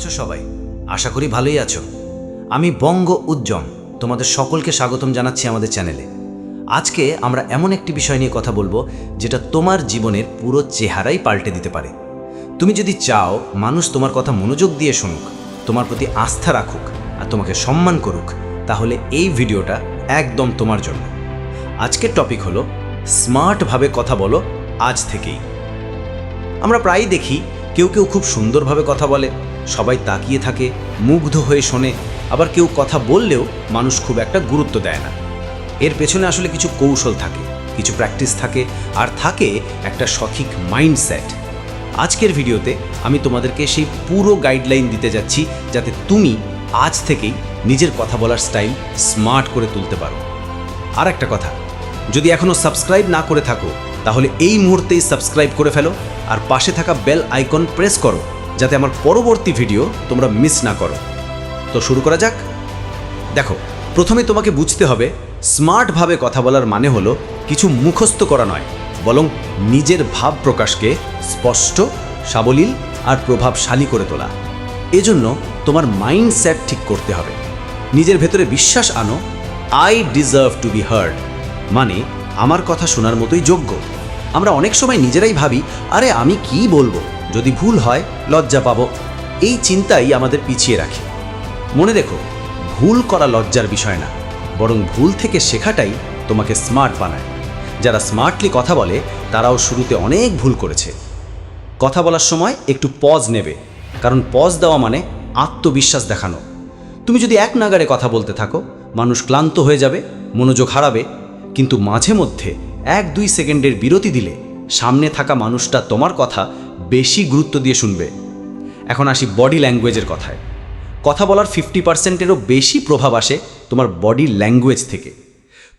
আছো সবাই? আশা করি ভালোই আছো। আমি বঙ্গ উজ্জম, তোমাদের সকলকে স্বাগতম জানাচ্ছি আমাদের চ্যানেলে। আজকে আমরা এমন একটি বিষয় নিয়ে কথা বলবো যেটা তোমার জীবনের পুরো চেহারাই পাল্টে দিতে পারে। তুমি যদি চাও মানুষ তোমার কথা মনোযোগ দিয়ে শুনুক, তোমার প্রতি আস্থা রাখুক আর তোমাকে সম্মান করুক, তাহলে এই ভিডিওটা একদম তোমার জন্য। আজকের টপিক হলো স্মার্টভাবে কথা বলো আজ থেকেই। আমরা প্রায়ই দেখি কেউ কেউ খুব সুন্দরভাবে কথা বলে, সবাই তাকিয়ে থাকে, মুগ্ধ হয়ে শোনে। আবার কেউ কথা বললেও মানুষ খুব একটা গুরুত্ব দেয় না। এর পেছনে আসলে কিছু কৌশল থাকে, কিছু প্র্যাকটিস থাকে, আর থাকে একটা সঠিক মাইন্ডসেট। আজকের ভিডিওতে আমি তোমাদেরকে সেই পুরো গাইডলাইন দিতে যাচ্ছি, যাতে তুমি আজ থেকেই নিজের কথা বলার স্টাইল স্মার্ট করে তুলতে পারো। আর একটা কথা, যদি এখনও সাবস্ক্রাইব না করে থাকো তাহলে এই মুহূর্তেই সাবস্ক্রাইব করে ফেলো আর পাশে থাকা বেল আইকন প্রেস করো, যাতে আমার পরবর্তী ভিডিও তোমরা মিস না করো। তো শুরু করা যাক। দেখো, প্রথমে তোমাকে বুঝতে হবে স্মার্টভাবে কথা বলার মানে হলো কিছু মুখস্থ করা নয়, বরং নিজের ভাব প্রকাশকে স্পষ্ট, সাবলীল আর প্রভাবশালী করে তোলা। এজন্য তোমার মাইন্ডসেট ঠিক করতে হবে। নিজের ভেতরে বিশ্বাস আনো, I deserve to be hard, মানে আমার কথা শোনার মতোই যোগ্য। আমরা অনেক সময় নিজেরাই ভাবি, আরে আমি কি বলবো, যদি ভুল হয় লজ্জা পাবো। এই চিন্তাই আমাদের পিছিয়ে রাখে। মনে রেখো, ভুল করা লজ্জার বিষয় না, বরং ভুল থেকে শেখাটাই তোমাকে স্মার্ট বানায়। যারা স্মার্টলি কথা বলে তারাও শুরুতে অনেক ভুল করেছে। কথা বলার সময় একটু পজ নেবে, কারণ পজ দেওয়া মানে আত্মবিশ্বাস দেখানো। তুমি যদি এক নাগাড়ে কথা বলতে থাকো, মানুষ ক্লান্ত হয়ে যাবে, মনোযোগ হারাবে। কিন্তু মাঝে মধ্যে 1-2 সেকেন্ডের বিরতি দিলে সামনে থাকা মানুষটা তোমার কথা বেশি গুরুত্ব দিয়ে শুনবে। এখন আসি বডি ল্যাঙ্গুয়েজের কথায়। কথা বলার 50%-এরও বেশি প্রভাব আসে তোমার বডি ল্যাঙ্গুয়েজ থেকে।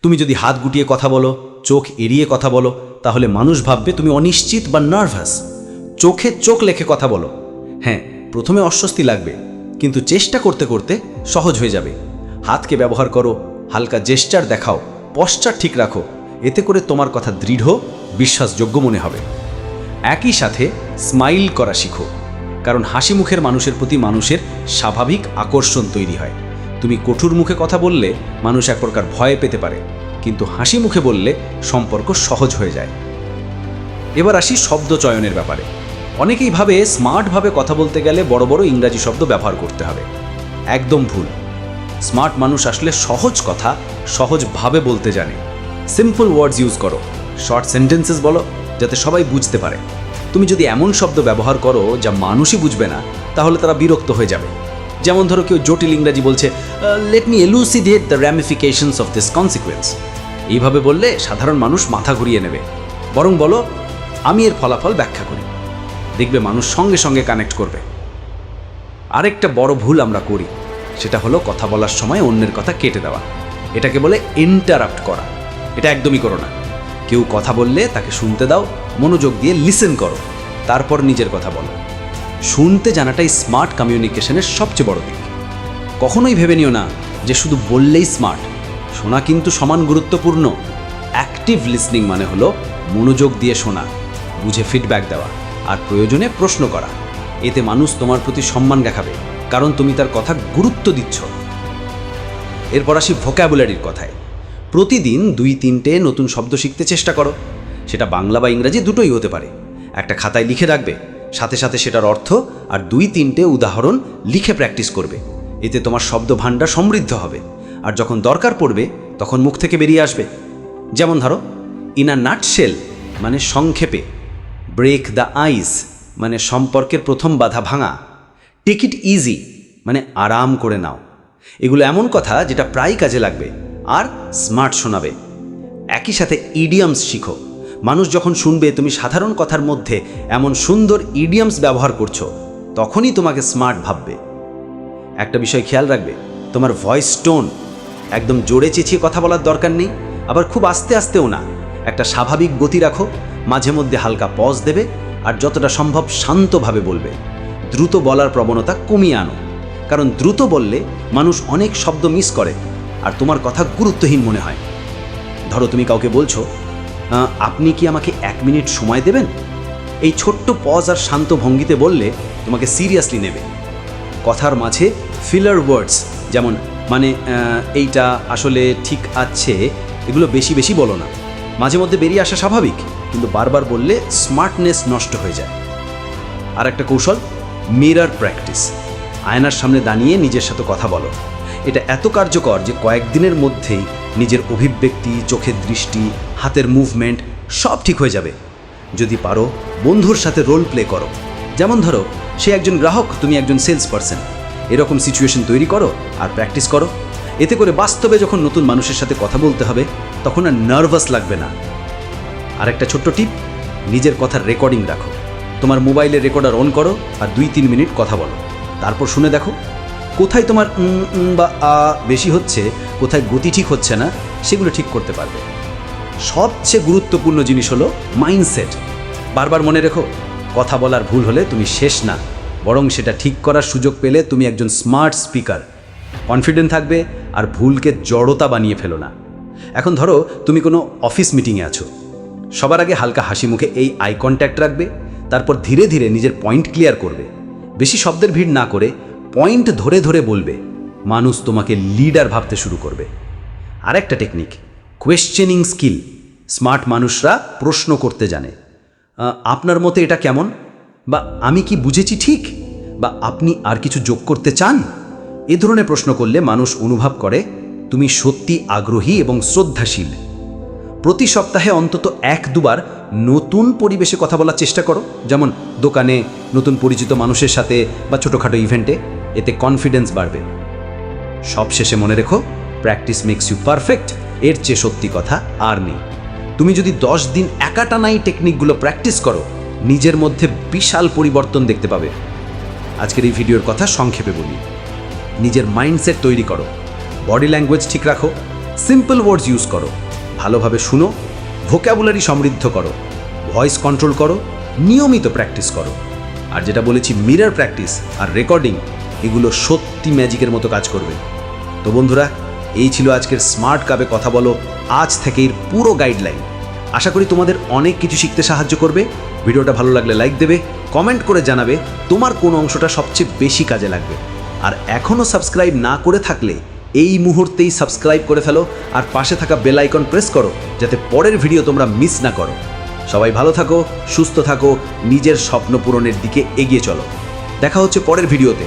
তুমি যদি হাত গুটিয়ে কথা বলো, চোখ এড়িয়ে কথা বলো, তাহলে মানুষ ভাববে তুমি অনিশ্চিত বা নার্ভাস। চোখে চোখ লেখে কথা বলো। হ্যাঁ, প্রথমে অস্বস্তি লাগবে, কিন্তু চেষ্টা করতে করতে সহজ হয়ে যাবে। হাতকে ব্যবহার করো, হালকা জেস্চার দেখাও, পশ্চার ঠিক রাখো। এতে করে তোমার কথা দৃঢ়, বিশ্বাসযোগ্য মনে হবে। একই সাথে স্মাইল করা শিখো, কারণ হাসি মুখের মানুষের প্রতি মানুষের স্বাভাবিক আকর্ষণ তৈরি হয়। তুমি কঠোর মুখে কথা বললে মানুষ এক প্রকার ভয় পেতে পারে, কিন্তু হাসি মুখে বললে সম্পর্ক সহজ হয়ে যায়। এবার আসি শব্দ চয়নের ব্যাপারে। অনেকেই ভাবে স্মার্টভাবে কথা বলতে গেলে বড় বড় ইংরাজি শব্দ ব্যবহার করতে হবে। একদম ভুল। স্মার্ট মানুষ আসলে সহজ কথা সহজভাবে বলতে জানে। সিম্পল ওয়ার্ডস ইউজ করো, শর্ট সেন্টেন্সেস বলো, যাতে সবাই বুঝতে পারে। তুমি যদি এমন শব্দ ব্যবহার করো যা মানুষই বুঝবে না, তাহলে তারা বিরক্ত হয়ে যাবে। যেমন ধরো, কেউ জটিল ইংরাজি বলছে, let me elucidate the ramifications of this consequence. এইভাবে বললে সাধারণ মানুষ মাথা ঘুরিয়ে নেবে। বরং বলো, আমি এর ফলাফল ব্যাখ্যা করি। দেখবে মানুষ সঙ্গে সঙ্গে কানেক্ট করবে। আরেকটা বড় ভুল আমরা করি, সেটা হলো কথা বলার সময় অন্যের কথা কেটে দেওয়া। এটাকে বলে ইন্টারাপ্ট করা। এটা একদমই করো না। কেউ কথা বললে তাকে শুনতে দাও, মনোযোগ দিয়ে লিসেন করো, তারপর নিজের কথা বলো। শুনতে জানাটাই স্মার্ট কমিউনিকেশনের সবচেয়ে বড় দিক। কখনোই ভেবে নিও না যে শুধু বললেই স্মার্ট। শোনা কিন্তু সমান গুরুত্বপূর্ণ। অ্যাক্টিভ লিসনিং মানে হলো মনোযোগ দিয়ে শোনা, বুঝে ফিডব্যাক দেওয়া, আর প্রয়োজনে প্রশ্ন করা। এতে মানুষ তোমার প্রতি সম্মান দেখাবে, কারণ তুমি তার কথা গুরুত্ব দিচ্ছ। এরপর আসি ভোক্যাবুলারির কথায়। প্রতিদিন 2-3টে নতুন শব্দ শিখতে চেষ্টা করো। সেটা বাংলা বা ইংরাজি দুটোই হতে পারে। একটা খাতায় লিখে রাখবে, সাথে সাথে সেটার অর্থ আর 2-3টে উদাহরণ লিখে প্র্যাকটিস করবে। এতে তোমার শব্দ ভাণ্ডার সমৃদ্ধ হবে, আর যখন দরকার পড়বে তখন মুখ থেকে বেরিয়ে আসবে। যেমন ধরো, ইন আ নাটশেল মানে সংক্ষেপে, ব্রেক দ্য আইস মানে সম্পর্কের প্রথম বাধা ভাঙা, টেক ইট ইজি মানে আরাম করে নাও। এগুলো এমন কথা যেটা প্রায় কাজে লাগবে আর স্মার্ট শোনাবে। একই সাথে ইডিয়ামস শিখো। মানুষ যখন শুনবে তুমি সাধারণ কথার মধ্যে এমন সুন্দর ইডিয়ামস ব্যবহার করছো, তখনই তোমাকে স্মার্ট ভাববে। একটা বিষয় খেয়াল রাখবে, তোমার ভয়েস টোন। একদম জোরে চেঁচিয়ে কথা বলার দরকার নেই, আবার খুব আস্তে আস্তেও না। একটা স্বাভাবিক গতি রাখো, মাঝে মধ্যে হালকা পজ দেবে, আর যতটা সম্ভব শান্তভাবে বলবে। দ্রুত বলার প্রবণতা কমিয়ে আনো, কারণ দ্রুত বললে মানুষ অনেক শব্দ মিস করে আর তোমার কথা গুরুত্বহীন মনে হয়। ধরো, তুমি কাউকে বলছো, আপনি কি আমাকে 1 মিনিট সময় দেবেন? এই ছোট্ট পজ আর শান্ত ভঙ্গিতে বললে তোমাকে সিরিয়াসলি নেবে। কথার মাঝে ফিলার ওয়ার্ডস, যেমন মানে এইটা আসলে ঠিক আছে, এগুলো বেশি বেশি বলো না। মাঝে মধ্যে বেরিয়ে আসা স্বাভাবিক, কিন্তু বারবার বললে স্মার্টনেস নষ্ট হয়ে যায়। আর একটা কৌশল, মিরর প্র্যাকটিস। আয়নার সামনে দাঁড়িয়ে নিজের সাথে কথা বলো। এটা এত কার্যকর যে কয়েকদিনের মধ্যেই নিজের অভিব্যক্তি, চোখের দৃষ্টি, হাতের মুভমেন্ট সব ঠিক হয়ে যাবে। যদি পারো বন্ধুর সাথে রোল প্লে করো, যেমন ধরো সে একজন গ্রাহক, তুমি একজন সেলস পারসন। এরকম সিচুয়েশন তৈরি করো আর প্র্যাকটিস করো। এতে করে বাস্তবে যখন নতুন মানুষের সাথে কথা বলতে হবে তখন আর নার্ভাস লাগবে না। আর একটা ছোট্ট টিপ, নিজের কথার রেকর্ডিং রাখো। তোমার মোবাইলের রেকর্ডার অন করো আর 2-3 মিনিট কথা বলো, তারপর শুনে দেখো কোথায় তোমার বা বেশি হচ্ছে, কোথায় গতি ঠিক হচ্ছে না, সেগুলো ঠিক করতে পারবে। সবচেয়ে গুরুত্বপূর্ণ জিনিস হলো মাইন্ডসেট। বারবার মনে রেখো, কথা বলার ভুল হলে তুমি শেষ না, বরং সেটা ঠিক করার সুযোগ পেলে তুমি একজন স্মার্ট স্পিকার। কনফিডেন্ট থাকবে আর ভুলকে জড়তা বানিয়ে ফেলো না। এখন ধরো তুমি কোনো অফিস মিটিংয়ে আছো, সবার আগে হালকা হাসি মুখে এই আই কন্ট্যাক্ট রাখবে, তারপর ধীরে ধীরে নিজের পয়েন্ট ক্লিয়ার করবে। বেশি শব্দের ভিড় না করে পয়েন্ট ধরে ধরে বলবে। মানুষ তোমাকে লিডার ভাবতে শুরু করবে। আর একটা টেকনিক, কোয়েশ্চেনিং স্কিল। স্মার্ট মানুষরা প্রশ্ন করতে জানে। আপনার মতে এটা কেমন, বা আমি কি বুঝেছি ঠিক, বা আপনি আর কিছু যোগ করতে চান? এ ধরনের প্রশ্ন করলে মানুষ অনুভব করে তুমি সত্যি আগ্রহী এবং শ্রদ্ধাশীল। প্রতি সপ্তাহে অন্তত 1-2 বার নতুন পরিবেশে কথা বলার চেষ্টা করো, যেমন দোকানে, নতুন পরিচিত মানুষের সাথে, বা ছোটোখাটো ইভেন্টে। এতে কনফিডেন্স বাড়বে। সবশেষে মনে রেখো, প্র্যাকটিস মেক্স ইউ পারফেক্ট। এর চেয়ে সত্যি কথা আর নেই। তুমি যদি 10 দিন একাটানাই টেকনিকগুলো প্র্যাকটিস করো, নিজের মধ্যে বিশাল পরিবর্তন দেখতে পাবে। আজকের এই ভিডিওর কথা সংক্ষেপে বলি। নিজের মাইন্ডসেট তৈরি করো, বডি ল্যাঙ্গুয়েজ ঠিক রাখো, সিম্পল ওয়ার্ডস ইউজ করো, ভালোভাবে শুনো, ভোক্যাবুলারি সমৃদ্ধ করো, ভয়েস কন্ট্রোল করো, নিয়মিত প্র্যাকটিস করো। আর যেটা বলেছি, মিরর প্র্যাকটিস আর রেকর্ডিং, এগুলো সত্যি ম্যাজিকের মতো কাজ করবে। তো বন্ধুরা, এই ছিল আজকের স্মার্ট কাপে কথা বলো আজ থেকেই পুরো গাইডলাইন। আশা করি তোমাদের অনেক কিছু শিখতে সাহায্য করবে। ভিডিওটা ভালো লাগলে লাইক দেবে, কমেন্ট করে জানাবে তোমার কোন অংশটা সবচেয়ে বেশি কাজে লাগবে। আর এখনও সাবস্ক্রাইব না করে থাকলে এই মুহূর্তেই সাবস্ক্রাইব করে ফেলো আর পাশে থাকা বেল আইকন প্রেস করো, যাতে পরের ভিডিও তোমরা মিস না করো। সবাই ভালো থাকো, সুস্থ থাকো, নিজের স্বপ্ন পূরণের দিকে এগিয়ে চলো। দেখা হচ্ছে পরের ভিডিওতে।